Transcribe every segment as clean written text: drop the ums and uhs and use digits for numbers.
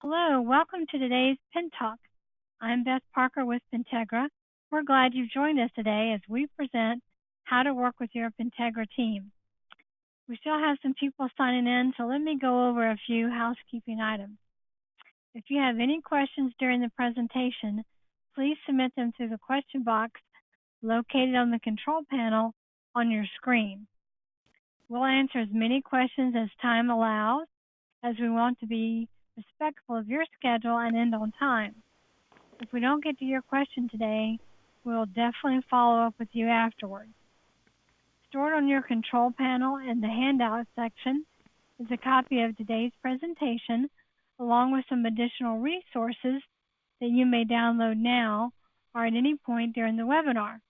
Hello, welcome to today's PENTalk. I'm Beth Parker with Pentegra. We're glad you've joined us today as we present how to work with your Pentegra team. We still have some people signing in, so let me go over a few housekeeping items. If you have any questions during the presentation, please submit them through the question box located on the control panel on your screen. We'll answer as many questions as time allows, as we want to be respectful of your schedule and end on time. If we don't get to your question today, we'll definitely follow up with you afterwards. Stored on your control panel in the handout section is a copy of today's presentation, along with some additional resources that you may download now or at any point during the webinar.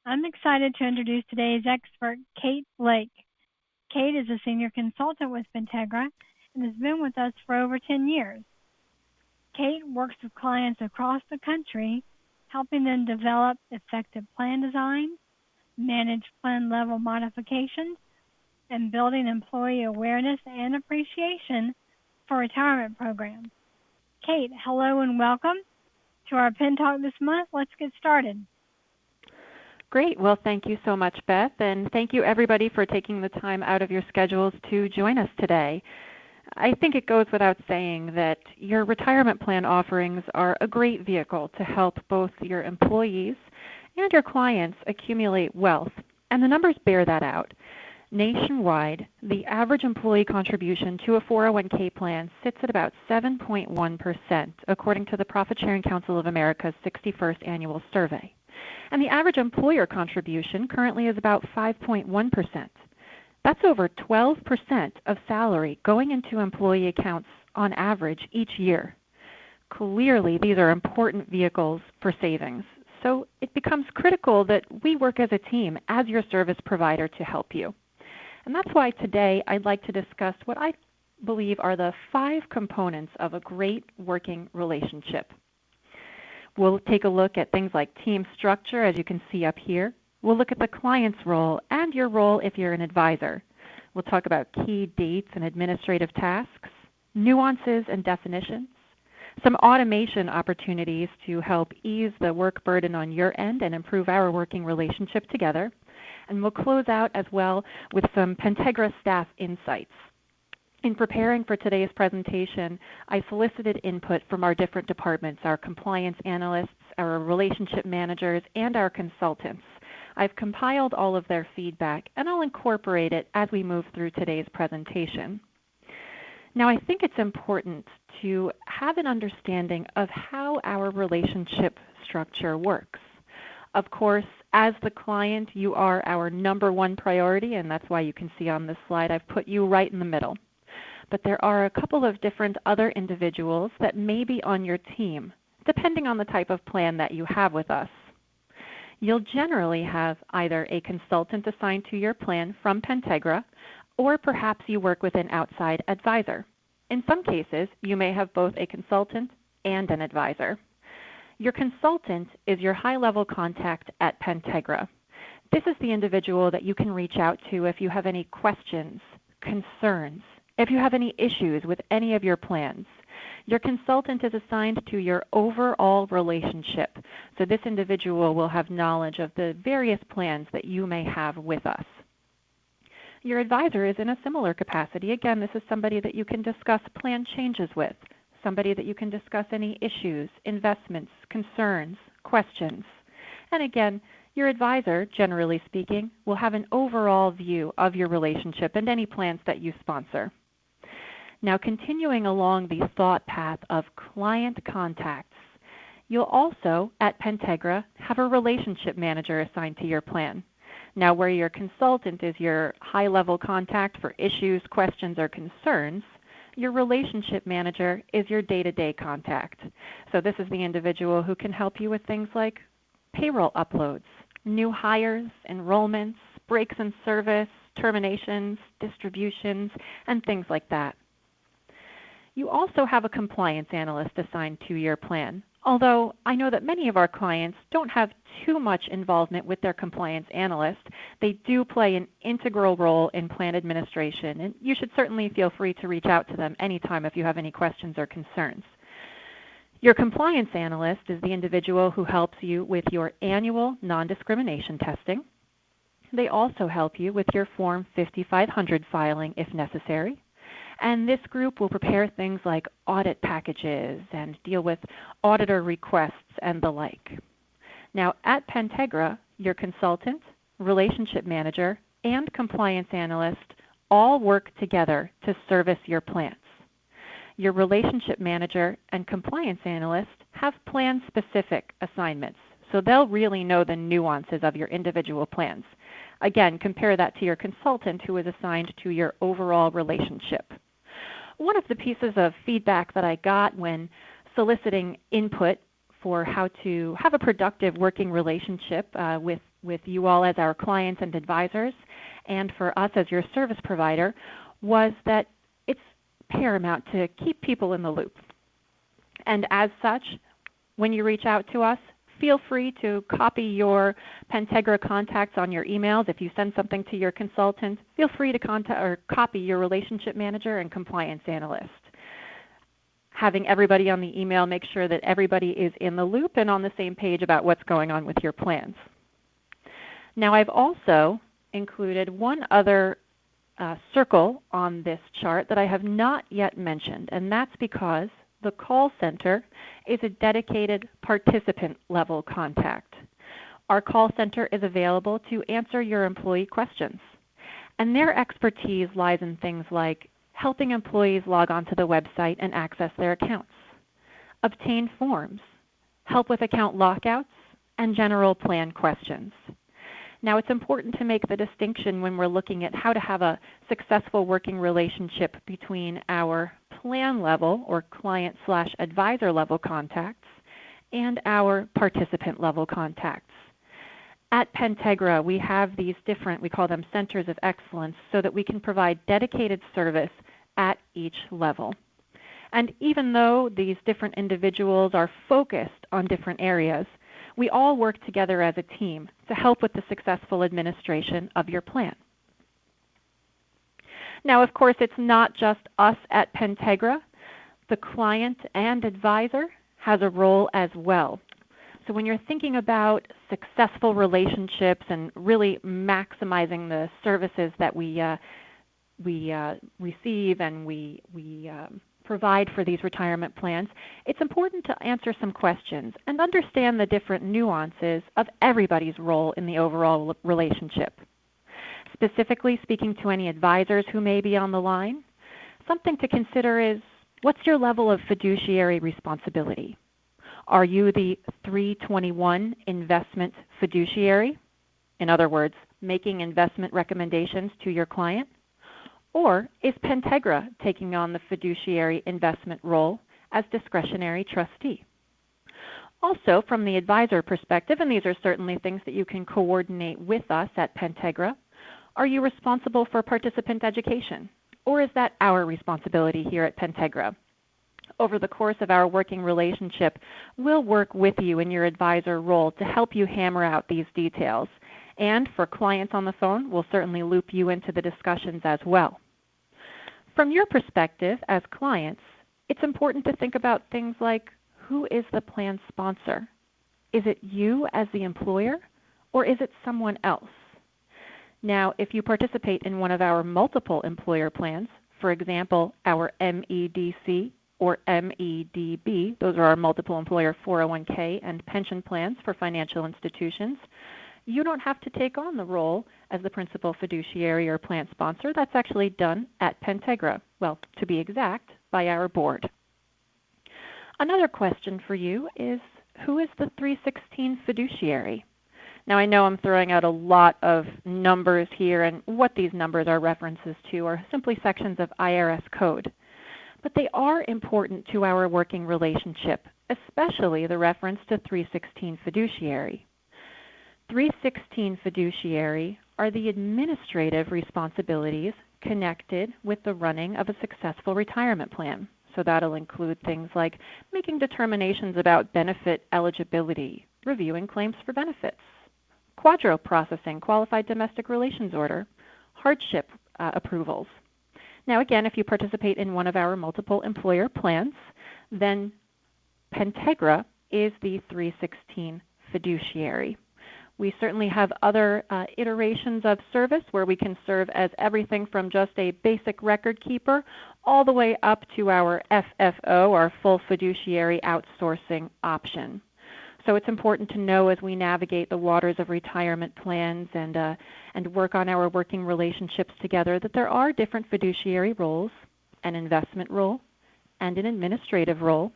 I'm excited to introduce today's expert, Kate Blake. Kate is a senior consultant with Pentegra and has been with us for over 10 years. Kate works with clients across the country, helping them develop effective plan designs, manage plan level modifications, and building employee awareness and appreciation for retirement programs. Kate, hello and welcome to our PENTalk this month. Let's get started. Great. Well, thank you so much, Beth, and thank you everybody for taking the time out of your schedules to join us today. I think it goes without saying that your retirement plan offerings are a great vehicle to help both your employees and your clients accumulate wealth, and the numbers bear that out. Nationwide, the average employee contribution to a 401k plan sits at about 7.1%, according to the Profit Sharing Council of America's 61st annual survey. And the average employer contribution currently is about 5.1%. That's over 12% of salary going into employee accounts on average each year. Clearly, these are important vehicles for savings. So it becomes critical that we work as a team as your service provider to help you. And that's why today I'd like to discuss what I believe are the 5 components of a great working relationship. We'll take a look at things like team structure, as you can see up here. We'll look at the client's role and your role if you're an advisor. We'll talk about key dates and administrative tasks, nuances and definitions, some automation opportunities to help ease the work burden on your end and improve our working relationship together. And we'll close out as well with some Pentegra staff insights. In preparing for today's presentation, I solicited input from our different departments, our compliance analysts, our relationship managers, and our consultants. I've compiled all of their feedback, and I'll incorporate it as we move through today's presentation. Now, I think it's important to have an understanding of how our relationship structure works. Of course, as the client, you are our number one priority, and that's why you can see on this slide I've put you right in the middle. But there are a couple of different other individuals that may be on your team, depending on the type of plan that you have with us. You'll generally have either a consultant assigned to your plan from Pentegra, or perhaps you work with an outside advisor. In some cases, you may have both a consultant and an advisor. Your consultant is your high-level contact at Pentegra. This is the individual that you can reach out to if you have any questions, concerns, if you have any issues with any of your plans. Your consultant is assigned to your overall relationship, so this individual will have knowledge of the various plans that you may have with us. Your advisor is in a similar capacity. Again, this is somebody that you can discuss plan changes with, somebody that you can discuss any issues, investments, concerns, questions. And again, your advisor, generally speaking, will have an overall view of your relationship and any plans that you sponsor. Now, continuing along the thought path of client contacts, you'll also, at Pentegra, have a relationship manager assigned to your plan. Now, where your consultant is your high-level contact for issues, questions, or concerns, your relationship manager is your day-to-day contact. So this is the individual who can help you with things like payroll uploads, new hires, enrollments, breaks in service, terminations, distributions, and things like that. You also have a compliance analyst assigned to your plan, Although I know that many of our clients don't have too much involvement with their compliance analyst, they do play an integral role in plan administration, and you should certainly feel free to reach out to them anytime if you have any questions or concerns. Your compliance analyst is the individual who helps you with your annual non-discrimination testing. They also help you with your Form 5500 filing if necessary. And this group will prepare things like audit packages and deal with auditor requests and the like. Now at Pentegra, your consultant, relationship manager, and compliance analyst all work together to service your plans. Your relationship manager and compliance analyst have plan-specific assignments, so they'll really know the nuances of your individual plans. Again, compare that to your consultant who is assigned to your overall relationship. One of the pieces of feedback that I got when soliciting input for how to have a productive working relationship with you all as our clients and advisors, and for us as your service provider, was that it's paramount to keep people in the loop. And as such, when you reach out to us, feel free to copy your Pentegra contacts on your emails. If you send something to your consultant, feel free to contact or copy your relationship manager and compliance analyst. Having everybody on the email make sure that everybody is in the loop and on the same page about what's going on with your plans. Now I've also included one other circle on this chart that I have not yet mentioned, and that's because the call center is a dedicated participant-level contact. Our call center is available to answer your employee questions, and their expertise lies in things like helping employees log onto the website and access their accounts, obtain forms, help with account lockouts, and general plan questions. Now, it's important to make the distinction when we're looking at how to have a successful working relationship between our plan level or client/advisor level contacts and our participant level contacts. At Pentegra, we have these different, we call them centers of excellence, so that we can provide dedicated service at each level. And even though these different individuals are focused on different areas, we all work together as a team to help with the successful administration of your plan. Now, of course, it's not just us at Pentegra. The client and advisor has a role as well. So when you're thinking about successful relationships and really maximizing the services that we receive and we provide for these retirement plans, it's important to answer some questions and understand the different nuances of everybody's role in the overall relationship. Specifically speaking to any advisors who may be on the line, something to consider is, what's your level of fiduciary responsibility? Are you the 321 investment fiduciary? In other words, making investment recommendations to your client? Or is Pentegra taking on the fiduciary investment role as discretionary trustee? Also, from the advisor perspective, and these are certainly things that you can coordinate with us at Pentegra, are you responsible for participant education? Or is that our responsibility here at Pentegra? Over the course of our working relationship, we'll work with you in your advisor role to help you hammer out these details. And for clients on the phone, we'll certainly loop you into the discussions as well. From your perspective as clients, it's important to think about things like, who is the plan sponsor? Is it you as the employer, or is it someone else? Now, if you participate in one of our multiple employer plans, for example, our MEDC or MEDB, those are our multiple employer 401k and pension plans for financial institutions, you don't have to take on the role as the principal fiduciary or plan sponsor. That's actually done at Pentegra. Well, to be exact, by our board. Another question for you is, who is the 316 fiduciary? Now, I know I'm throwing out a lot of numbers here, and what these numbers are references to are simply sections of IRS code. But they are important to our working relationship, especially the reference to 316 fiduciary. 316 fiduciary are the administrative responsibilities connected with the running of a successful retirement plan. So that'll include things like making determinations about benefit eligibility, reviewing claims for benefits, quadro processing, qualified domestic relations order, hardship approvals. Now again, if you participate in one of our multiple employer plans, then Pentegra is the 316 fiduciary. We certainly have other iterations of service where we can serve as everything from just a basic record keeper all the way up to our FFO, our full fiduciary outsourcing option. So it's important to know as we navigate the waters of retirement plans and work on our working relationships together that there are different fiduciary roles, an investment role, and an administrative role.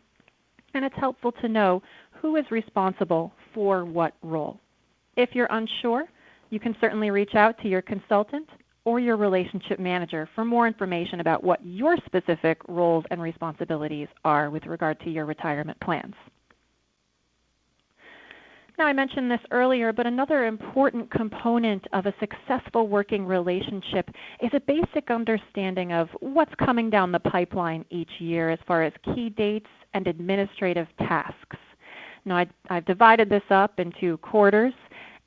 And it's helpful to know who is responsible for what role. If you're unsure, you can certainly reach out to your consultant or your relationship manager for more information about what your specific roles and responsibilities are with regard to your retirement plans. Now, I mentioned this earlier, but another important component of a successful working relationship is a basic understanding of what's coming down the pipeline each year as far as key dates and administrative tasks. Now, I've divided this up into quarters,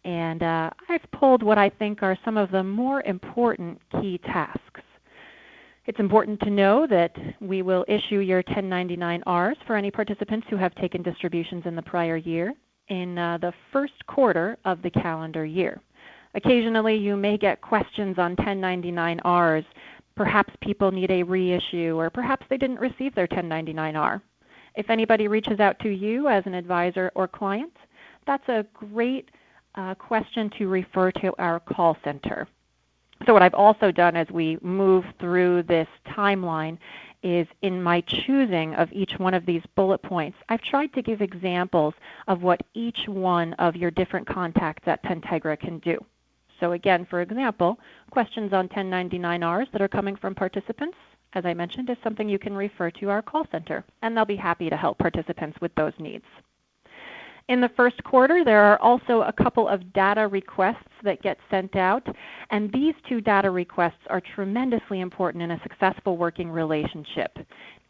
and I've pulled what I think are some of the more important key tasks. It's important to know that we will issue your 1099-Rs for any participants who have taken distributions in the prior year in the first quarter of the calendar year. Occasionally you may get questions on 1099-Rs. Perhaps people need a reissue, or perhaps they didn't receive their 1099-R. If anybody reaches out to you as an advisor or client, that's a great question to refer to our call center. So what I've also done as we move through this timeline is in my choosing of each one of these bullet points, I've tried to give examples of what each one of your different contacts at Pentegra can do. So again, for example, questions on 1099-Rs that are coming from participants, as I mentioned, is something you can refer to our call center, and they'll be happy to help participants with those needs. In the first quarter, there are also a couple of data requests that get sent out, and these two data requests are tremendously important in a successful working relationship.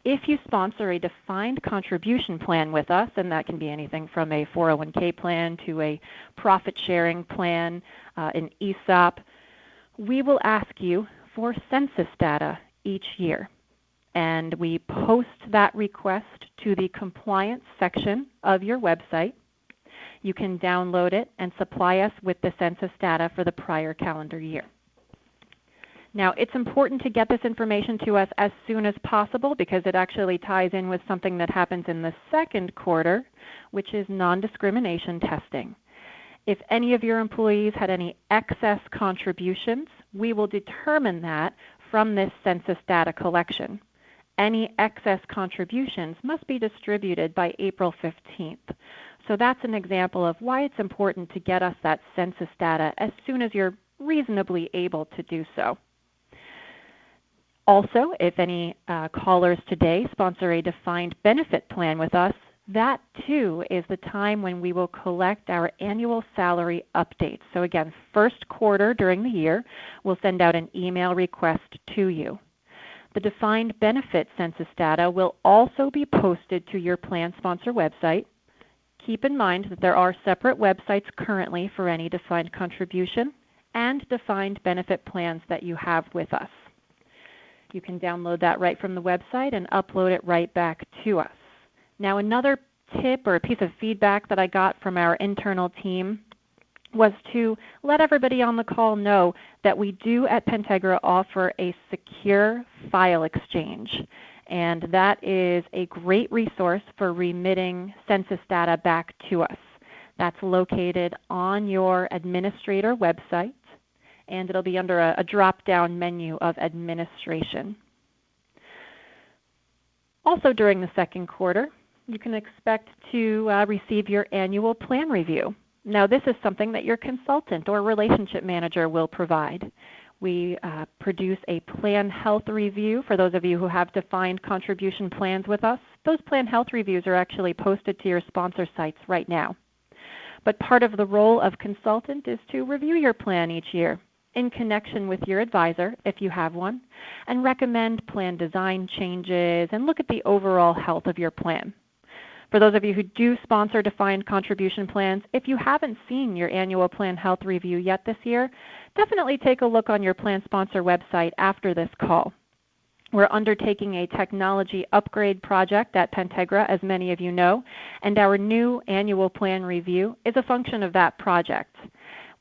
If you sponsor a defined contribution plan with us, and that can be anything from a 401k plan to a profit-sharing plan, an ESOP, we will ask you for census data each year. And we post that request to the compliance section of your website. You can download it and supply us with the census data for the prior calendar year. Now, it's important to get this information to us as soon as possible because it actually ties in with something that happens in the second quarter, which is non-discrimination testing. If any of your employees had any excess contributions, we will determine that from this census data collection. Any excess contributions must be distributed by April 15th. So that's an example of why it's important to get us that census data as soon as you're reasonably able to do so. Also, if any callers today sponsor a defined benefit plan with us, that too is the time when we will collect our annual salary updates. So again, first quarter during the year, we'll send out an email request to you. The defined benefit census data will also be posted to your plan sponsor website. Keep in mind that there are separate websites currently for any defined contribution and defined benefit plans that you have with us. You can download that right from the website and upload it right back to us. Now, another tip or a piece of feedback that I got from our internal team was to let everybody on the call know that we do at Pentegra offer a secure file exchange. And that is a great resource for remitting census data back to us. That's located on your administrator website, and it'll be under a drop-down menu of administration. Also during the second quarter, you can expect to receive your annual plan review. Now, this is something that your consultant or relationship manager will provide. We produce a plan health review for those of you who have defined contribution plans with us. Those plan health reviews are actually posted to your sponsor sites right now. But part of the role of consultant is to review your plan each year in connection with your advisor, if you have one, and recommend plan design changes and look at the overall health of your plan. For those of you who do sponsor defined contribution plans, if you haven't seen your annual plan health review yet this year, definitely take a look on your plan sponsor website after this call. We're undertaking a technology upgrade project at Pentegra, as many of you know, and our new annual plan review is a function of that project.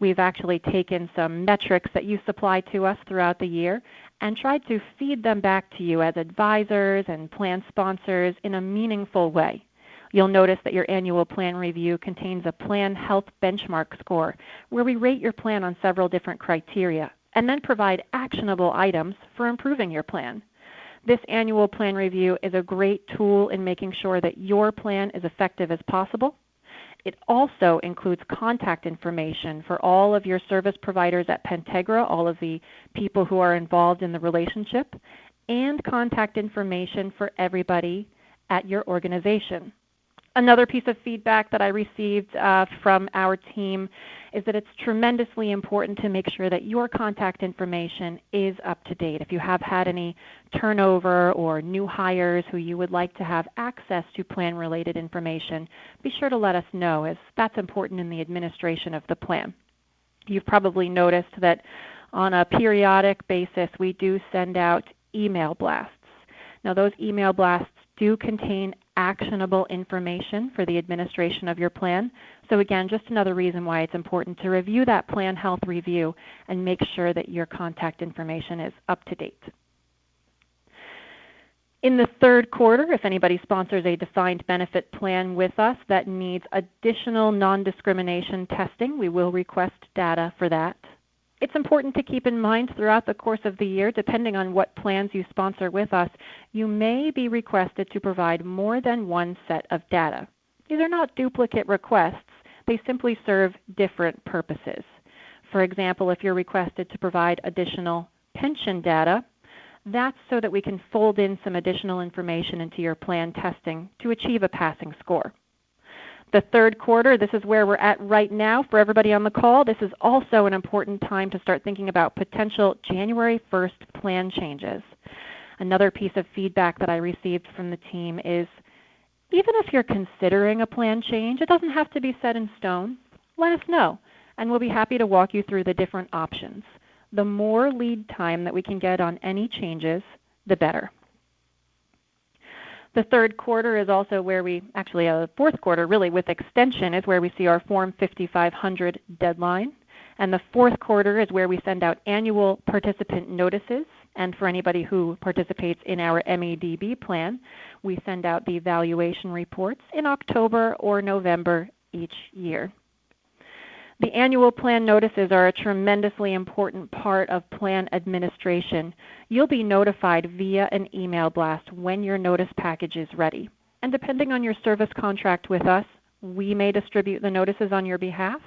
We've actually taken some metrics that you supply to us throughout the year and tried to feed them back to you as advisors and plan sponsors in a meaningful way. You'll notice that your annual plan review contains a plan health benchmark score where we rate your plan on several different criteria and then provide actionable items for improving your plan. This annual plan review is a great tool in making sure that your plan is effective as possible. It also includes contact information for all of your service providers at Pentegra, all of the people who are involved in the relationship, and contact information for everybody at your organization. Another piece of feedback that I received from our team is that it's tremendously important to make sure that your contact information is up to date. If you have had any turnover or new hires who you would like to have access to plan-related information, be sure to let us know, as that's important in the administration of the plan. You've probably noticed that on a periodic basis we do send out email blasts. Now those email blasts do contain actionable information for the administration of your plan. So again, just another reason why it's important to review that plan health review and make sure that your contact information is up to date. In the third quarter, if anybody sponsors a defined benefit plan with us that needs additional non-discrimination testing, we will request data for that. It's important to keep in mind throughout the course of the year, depending on what plans you sponsor with us, you may be requested to provide more than one set of data. These are not duplicate requests. They simply serve different purposes. For example, if you're requested to provide additional pension data, that's so that we can fold in some additional information into your plan testing to achieve a passing score. The third quarter, this is where we're at right now for everybody on the call. This is also an important time to start thinking about potential January 1st plan changes. Another piece of feedback that I received from the team is even if you're considering a plan change, it doesn't have to be set in stone. Let us know, and we'll be happy to walk you through the different options. The more lead time that we can get on any changes, the better. The third quarter is also where fourth quarter really with extension is where we see our Form 5500 deadline. And the fourth quarter is where we send out annual participant notices. And for anybody who participates in our MEDB plan, we send out the evaluation reports in October or November each year. The annual plan notices are a tremendously important part of plan administration. You'll be notified via an email blast when your notice package is ready. And depending on your service contract with us, we may distribute the notices on your behalf,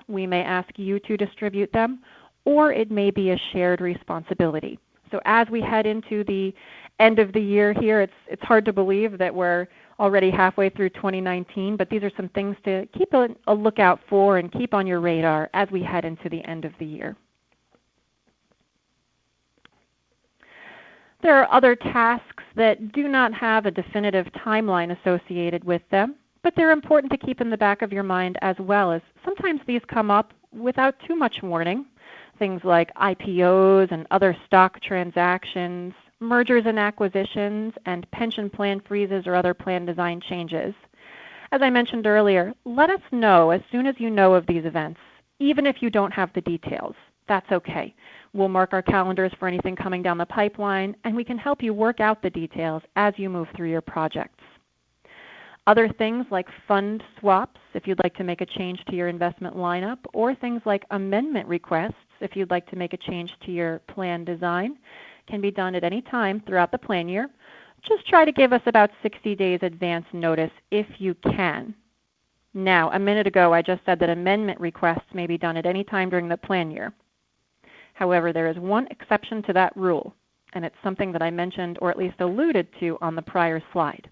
we may ask you to distribute them, or it may be a shared responsibility. So as we head into the end of the year here, it's hard to believe that we're already halfway through 2019, but these are some things to keep a lookout for and keep on your radar as we head into the end of the year. There are other tasks that do not have a definitive timeline associated with them, but they're important to keep in the back of your mind as well, as sometimes these come up without too much warning. Things like IPOs and other stock transactions, mergers and acquisitions, and pension plan freezes or other plan design changes. As I mentioned earlier, let us know as soon as you know of these events, even if you don't have the details. That's okay. We'll mark our calendars for anything coming down the pipeline, and we can help you work out the details as you move through your projects. Other things like fund swaps, if you'd like to make a change to your investment lineup, or things like amendment requests, if you'd like to make a change to your plan design, can be done at any time throughout the plan year. Just try to give us about 60 days advance notice if you can. Now, a minute ago I just said that amendment requests may be done at any time during the plan year. However, there is one exception to that rule, and it's something that I mentioned or at least alluded to on the prior slide.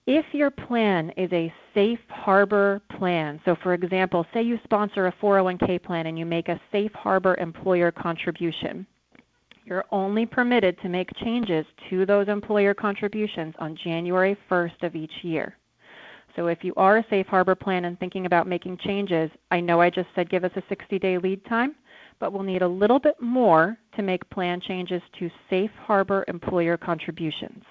If your plan is a safe harbor plan, so for example, say you sponsor a 401k plan and you make a safe harbor employer contribution, you're only permitted to make changes to those employer contributions on January 1st of each year. So if you are a safe harbor plan and thinking about making changes, I know I just said give us a 60-day lead time, but we'll need a little bit more to make plan changes to safe harbor employer contributions.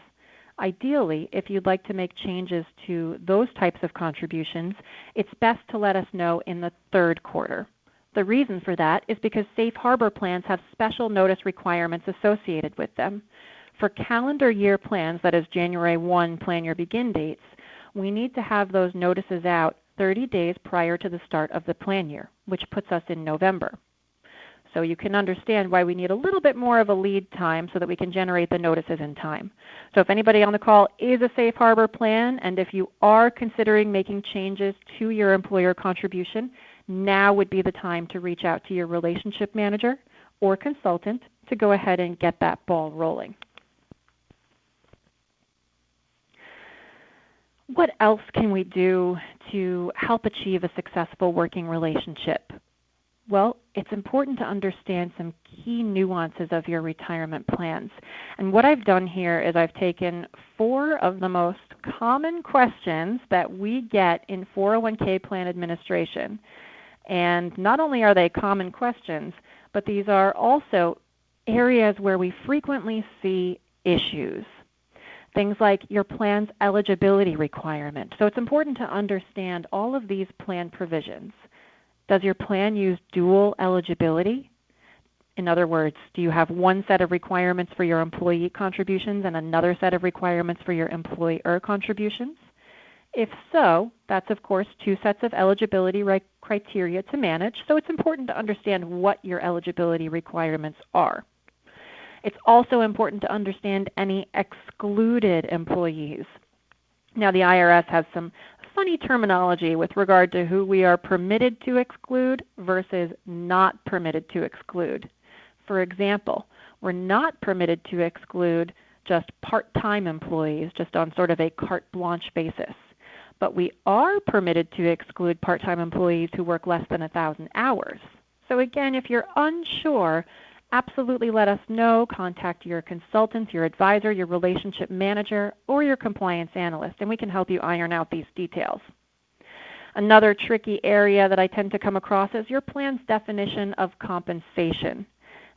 Ideally, if you'd like to make changes to those types of contributions, it's best to let us know in the third quarter. The reason for that is because safe harbor plans have special notice requirements associated with them. For calendar year plans, that is January 1 plan year begin dates, we need to have those notices out 30 days prior to the start of the plan year, which puts us in November. So you can understand why we need a little bit more of a lead time so that we can generate the notices in time. So if anybody on the call is a safe harbor plan, and if you are considering making changes to your employer contribution, now would be the time to reach out to your relationship manager or consultant to go ahead and get that ball rolling. What else can we do to help achieve a successful working relationship? Well, it's important to understand some key nuances of your retirement plans. And what I've done here is I've taken 4 of the most common questions that we get in 401k plan administration. And not only are they common questions, but these are also areas where we frequently see issues. Things like your plan's eligibility requirement. So it's important to understand all of these plan provisions. Does your plan use dual eligibility? In other words, do you have one set of requirements for your employee contributions and another set of requirements for your employer contributions? If so, that's of course 2 sets of eligibility criteria to manage, so it's important to understand what your eligibility requirements are. It's also important to understand any excluded employees. Now the IRS has some funny terminology with regard to who we are permitted to exclude versus not permitted to exclude. For example, we're not permitted to exclude just part-time employees, just on sort of a carte blanche basis. But we are permitted to exclude part-time employees who work less than 1,000 hours. So again, if you're unsure, absolutely let us know. Contact your consultant, your advisor, your relationship manager, or your compliance analyst, and we can help you iron out these details. Another tricky area that I tend to come across is your plan's definition of compensation.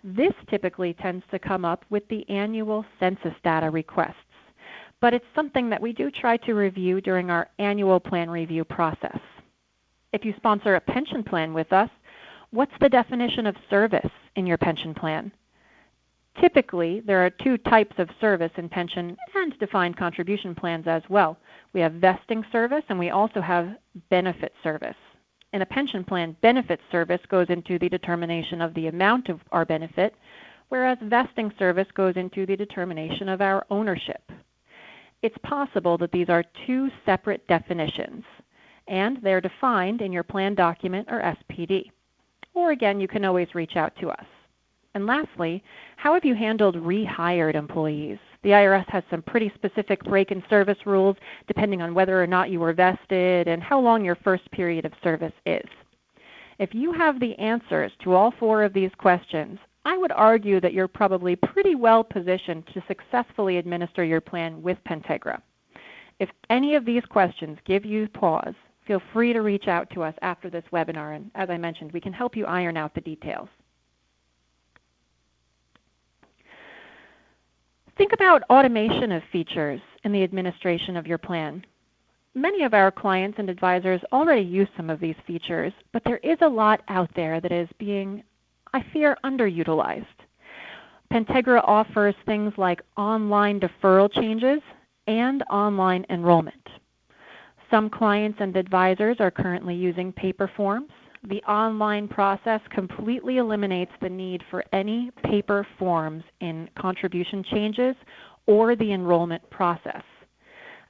This typically tends to come up with the annual census data requests, but it's something that we do try to review during our annual plan review process. If you sponsor a pension plan with us, what's the definition of service in your pension plan? Typically, there are 2 types of service in pension and defined contribution plans as well. We have vesting service and we also have benefit service. In a pension plan, benefit service goes into the determination of the amount of our benefit, whereas vesting service goes into the determination of our ownership. It's possible that these are 2 separate definitions, and they're defined in your plan document or SPD. Or again, you can always reach out to us. And lastly, how have you handled rehired employees? The IRS has some pretty specific break-in service rules depending on whether or not you were vested and how long your first period of service is. If you have the answers to all 4 of these questions, I would argue that you're probably pretty well positioned to successfully administer your plan with Pentegra. If any of these questions give you pause, feel free to reach out to us after this webinar, and as I mentioned, we can help you iron out the details. Think about automation of features in the administration of your plan. Many of our clients and advisors already use some of these features, but there is a lot out there that is being, I fear, underutilized. Pentegra offers things like online deferral changes and online enrollment. Some clients and advisors are currently using paper forms. The online process completely eliminates the need for any paper forms in contribution changes or the enrollment process.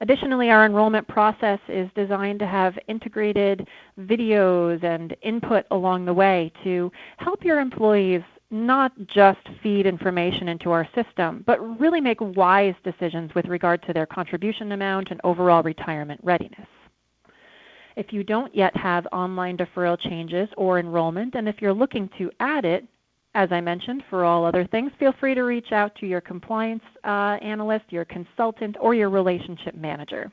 Additionally, our enrollment process is designed to have integrated videos and input along the way to help your employees not just feed information into our system, but really make wise decisions with regard to their contribution amount and overall retirement readiness. If you don't yet have online deferral changes or enrollment, and if you're looking to add it, as I mentioned, for all other things, feel free to reach out to your compliance analyst, your consultant, or your relationship manager.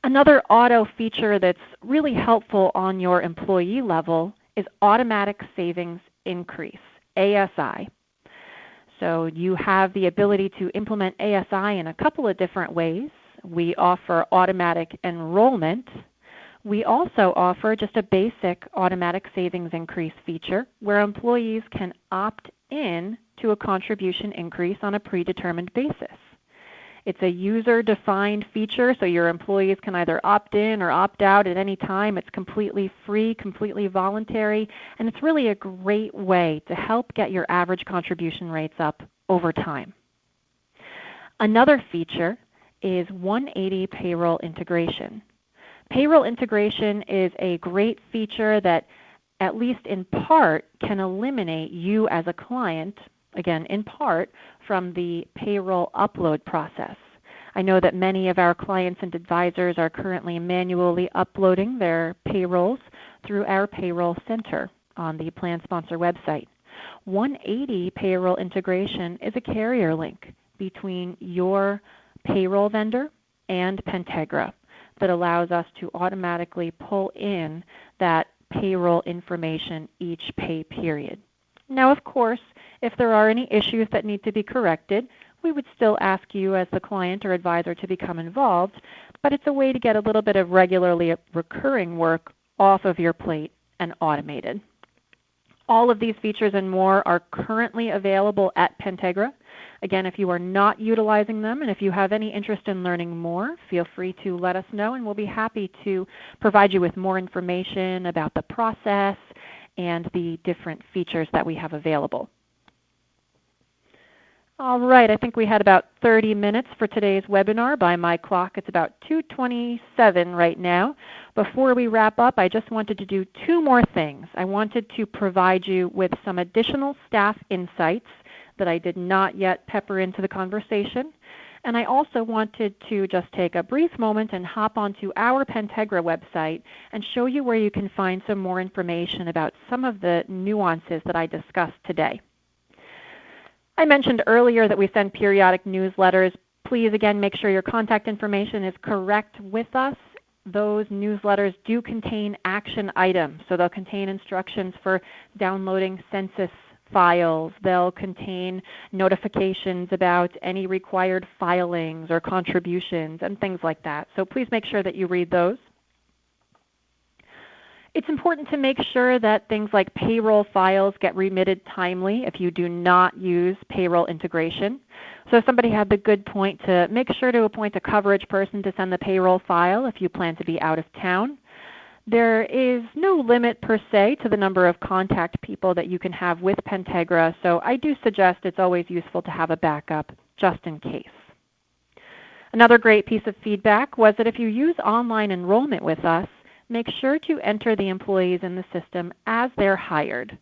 Another auto feature that's really helpful on your employee level is automatic savings increase, ASI. So you have the ability to implement ASI in a couple of different ways. We offer automatic enrollment. We also offer just a basic automatic savings increase feature where employees can opt in to a contribution increase on a predetermined basis. It's a user-defined feature, so your employees can either opt in or opt out at any time. It's completely free, completely voluntary, and it's really a great way to help get your average contribution rates up over time. Another feature is 180 payroll integration. Payroll integration is a great feature that, at least in part, can eliminate you as a client, again, in part, from the payroll upload process. I know that many of our clients and advisors are currently manually uploading their payrolls through our payroll center on the plan sponsor website. 180 payroll integration is a carrier link between your payroll vendor and Pentegra that allows us to automatically pull in that payroll information each pay period. Now, of course, if there are any issues that need to be corrected, we would still ask you as the client or advisor to become involved, but it's a way to get a little bit of regularly recurring work off of your plate and automated. All of these features and more are currently available at Pentegra. Again, if you are not utilizing them and if you have any interest in learning more, feel free to let us know and we'll be happy to provide you with more information about the process and the different features that we have available. All right, I think we had about 30 minutes for today's webinar. By my clock, it's about 2:27 right now. Before we wrap up, I just wanted to do two more things. I wanted to provide you with some additional staff insights that I did not yet pepper into the conversation. And I also wanted to just take a brief moment and hop onto our Pentegra website and show you where you can find some more information about some of the nuances that I discussed today. I mentioned earlier that we send periodic newsletters. Please, again, make sure your contact information is correct with us. Those newsletters do contain action items, so they'll contain instructions for downloading census files. They'll contain notifications about any required filings or contributions and things like that. So please make sure that you read those. It's important to make sure that things like payroll files get remitted timely if you do not use payroll integration. So somebody had the good point to make sure to appoint a coverage person to send the payroll file if you plan to be out of town. There is no limit per se to the number of contact people that you can have with Pentegra, so I do suggest it's always useful to have a backup just in case. Another great piece of feedback was that if you use online enrollment with us, make sure to enter the employees in the system as they're hired.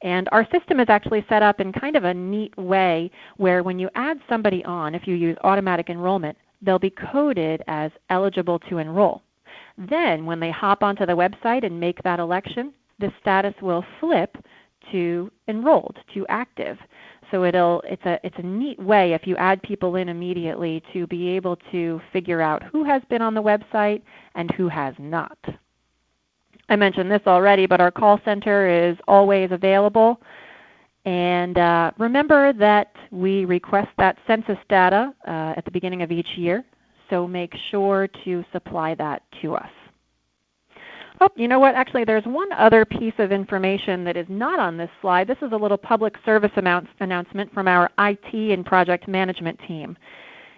And our system is actually set up in kind of a neat way where when you add somebody on, if you use automatic enrollment, they'll be coded as eligible to enroll. Then when they hop onto the website and make that election, the status will flip to enrolled, to active. So it's a neat way if you add people in immediately to be able to figure out who has been on the website and who has not. I mentioned this already, but our call center is always available. And remember that we request that census data at the beginning of each year, so make sure to supply that to us. Oh, you know what? Actually, there's one other piece of information that is not on this slide. This is a little public service announcement from our IT and project management team.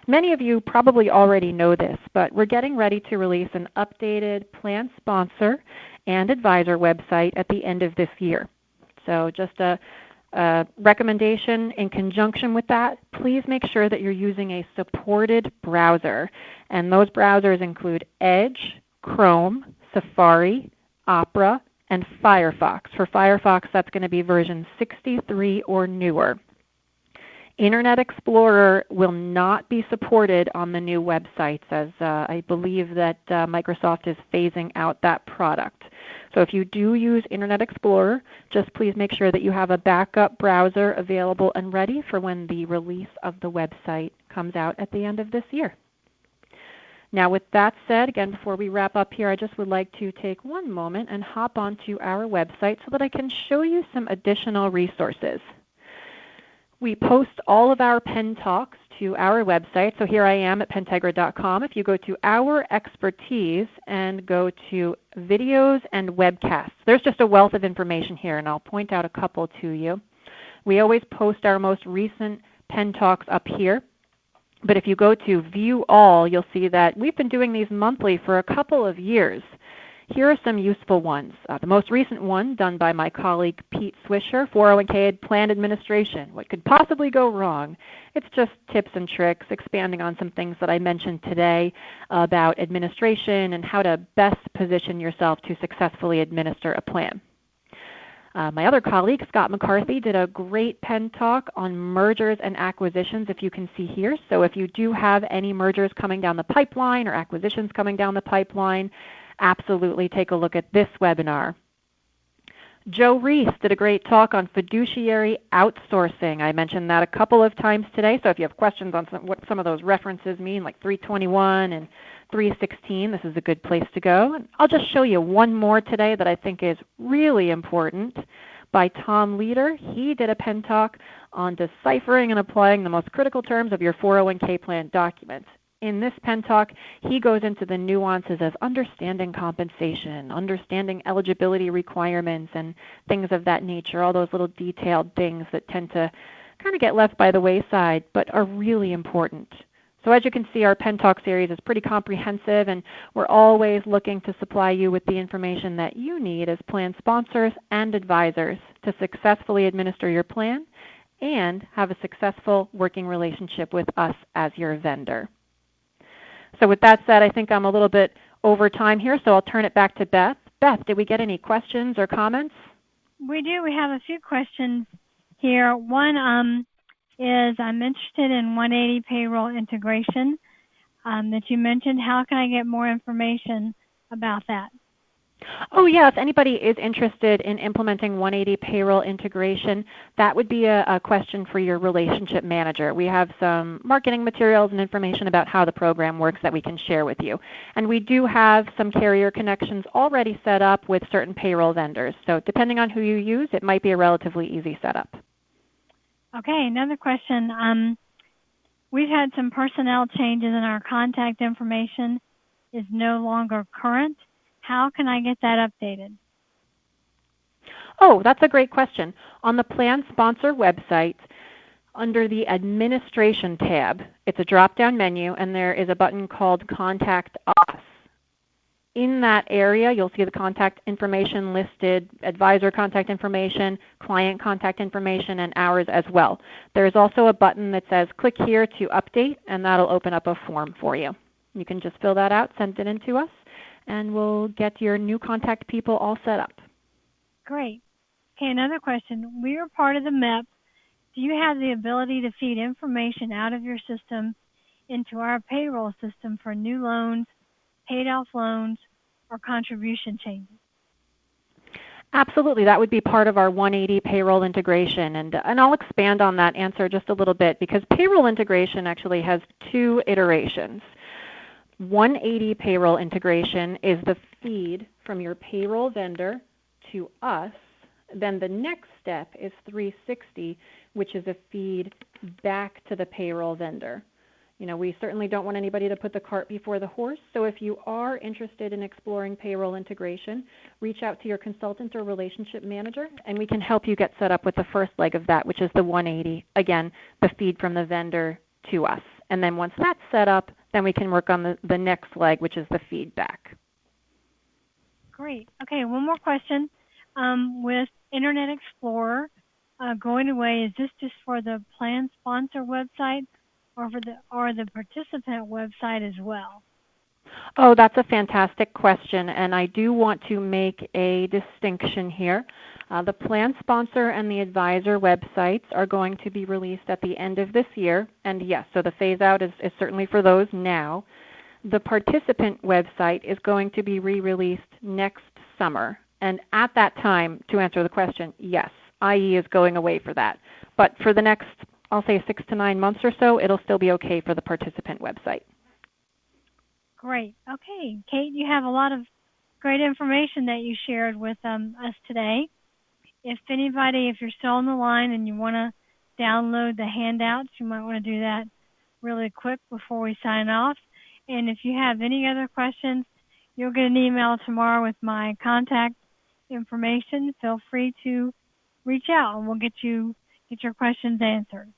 Many of you probably already know this, but we're getting ready to release an updated plan sponsor and advisor website at the end of this year. So just a recommendation in conjunction with that, please make sure that you're using a supported browser. And those browsers include Edge, Chrome, Safari, Opera, and Firefox. For Firefox, that's going to be version 63 or newer. Internet Explorer will not be supported on the new websites, as I believe that Microsoft is phasing out that product. So if you do use Internet Explorer, just please make sure that you have a backup browser available and ready for when the release of the website comes out at the end of this year. Now with that said, again, before we wrap up here, I just would like to take one moment and hop onto our website so that I can show you some additional resources. We post all of our PENTalks to our website. So here I am at pentegra.com. If you go to our expertise and go to videos and webcasts, there's just a wealth of information here, and I'll point out a couple to you. We always post our most recent PENTalks up here. But if you go to View All, you'll see that we've been doing these monthly for a couple of years. Here are some useful ones. The most recent one done by my colleague Pete Swisher, 401k plan administration. What could possibly go wrong? It's just tips and tricks, expanding on some things that I mentioned today about administration and how to best position yourself to successfully administer a plan. My other colleague, Scott McCarthy, did a great PENTalk on mergers and acquisitions, if you can see here. So if you do have any mergers coming down the pipeline or acquisitions coming down the pipeline, absolutely take a look at this webinar. Joe Reese did a great talk on fiduciary outsourcing. I mentioned that a couple of times today, so if you have questions on what some of those references mean, like 321 and 316, this is a good place to go. And I'll just show you one more today that I think is really important by Tom Leader. He did a PENTalk on deciphering and applying the most critical terms of your 401k plan documents. In this PENTalk, he goes into the nuances of understanding compensation, understanding eligibility requirements, and things of that nature, all those little detailed things that tend to kind of get left by the wayside but are really important. So as you can see, our PENTalk series is pretty comprehensive, and we're always looking to supply you with the information that you need as plan sponsors and advisors to successfully administer your plan and have a successful working relationship with us as your vendor. So with that said, I think I'm a little bit over time here, so I'll turn it back to Beth. Beth, did we get any questions or comments? We do. We have a few questions here. One is, I'm interested in 180 payroll integration that you mentioned. How can I get more information about that? Oh yeah, if anybody is interested in implementing 180 payroll integration, that would be a question for your relationship manager. We have some marketing materials and information about how the program works that we can share with you. And we do have some carrier connections already set up with certain payroll vendors. So depending on who you use, it might be a relatively easy setup. Okay, another question. We've had some personnel changes and our contact information is no longer current. How can I get that updated? Oh, that's a great question. On the Plan Sponsor website, under the Administration tab, it's a drop-down menu, and there is a button called Contact Us. In that area, you'll see the contact information listed, advisor contact information, client contact information, and ours as well. There's also a button that says click here to update, and that'll open up a form for you. You can just fill that out, send it in to us, and we'll get your new contact people all set up. Great. Okay, another question. We are part of the MEP. Do you have the ability to feed information out of your system into our payroll system for new loans, paid off loans, or contribution changes? Absolutely. That would be part of our 180 payroll integration. And I'll expand on that answer just a little bit, because payroll integration actually has two iterations. 180 payroll integration is the feed from your payroll vendor to us. Then the next step is 360, which is a feed back to the payroll vendor. You know, we certainly don't want anybody to put the cart before the horse, so if you are interested in exploring payroll integration, reach out to your consultant or relationship manager, and we can help you get set up with the first leg of that, which is the 180, again, the feed from the vendor to us. And then once that's set up, then we can work on the next leg, which is the feedback. Great. Okay, one more question. With Internet Explorer going away, is this just for the plan sponsor website or for the participant website as well? Oh, that's a fantastic question, and I do want to make a distinction here. The plan sponsor and the advisor websites are going to be released at the end of this year, and yes, so the phase out is certainly for those now. The participant website is going to be re-released next summer, and at that time, to answer the question, yes, IE is going away for that. But for the next, I'll say 6 to 9 months or so, it'll still be okay for the participant website. Great. Okay, Kate, you have a lot of great information that you shared with us today. If you're still on the line and you want to download the handouts, you might want to do that really quick before we sign off. And if you have any other questions, you'll get an email tomorrow with my contact information. Feel free to reach out and we'll get your questions answered.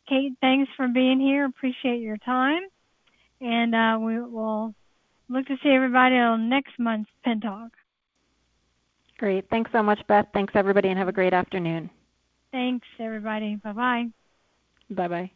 Kate, thanks for being here. Appreciate your time. And we will look to see everybody on next month's PENTalk. Great. Thanks so much, Beth. Thanks, everybody, and have a great afternoon. Thanks, everybody. Bye-bye. Bye-bye.